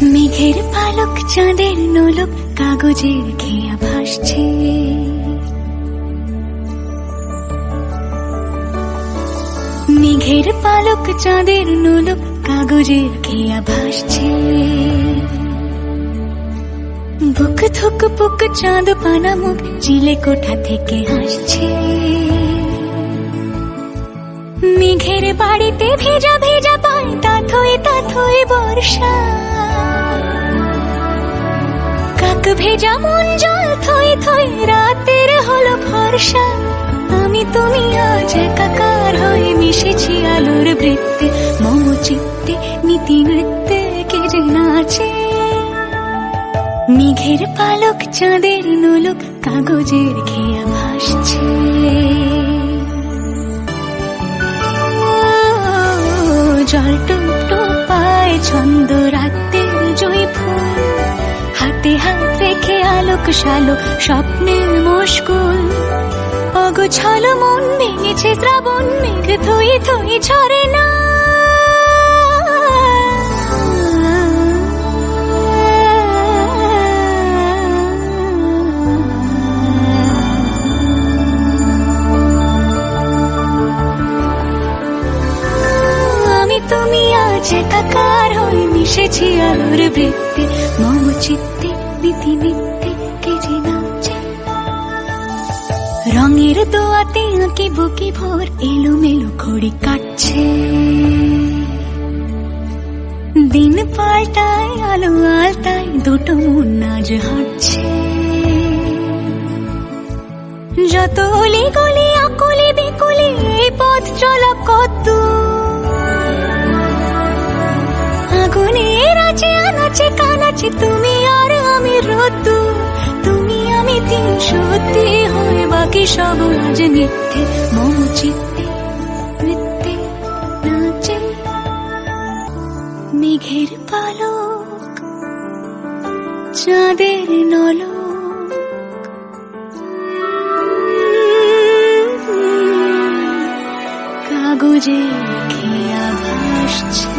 মেঘের পালক চাঁদের নোলক কাগজের খেয়া ভাসছে। মেঘের পালক চাঁদের নোলক কাগজের খেয়া ভাসছে। বুক থুক পুক চাঁদ পানা মুখ চিলে কোঠা থেকে হাসছে। মেঘের বাড়িতে ভেজা ভেজা পায় তাথই বর্ষা। কাক ভেজা মন জল থই থই রাতের হলো ভরসা। আমি তুমি আজ একাকার হয়ে মিশেছি আলোর বৃত্তে। মম চিত্তে নীতি নৃত্যে কে যে নাচে। মেঘের পালক চাঁদের নোলক কাগজের খেয়া ভাসছে। জল টুপ পায় ছন্দ রাতের জয় ফুল। হাতে হাত রেখে আলোক শালোক স্বপ্নের মুশকুল। অগোছাল মন ভেঙেছে শ্রাবণ মেঘ থই থই ঝরে না। তুমি আজ একাকার হয়ে মিশেছি আলোর বৃত্তে। মম চিত্তে নীতি নিত্যে কে যে নাচে। রঙের দোয়াতে আঁকি বুকি ভোর এলোমেলো ঘড়ি কাটছে। দিন পাল্টায় আলো আলতায় দুটো মন আজ হাঁটছে। যত অলি গলি আকলি বিকলি এই পথ চলা কত। আগুনের আছে আনাচে কানাচে তুমি আর আমি রোদ্দু। তুমি আমি তিন সত্যি হয়ে বাকি সব আজ মিথ্যে। মম চিত্তে নৃত্যে নাচে। মেঘের পালক চাঁদের নলক কাগজে খেয়া ভাসছে।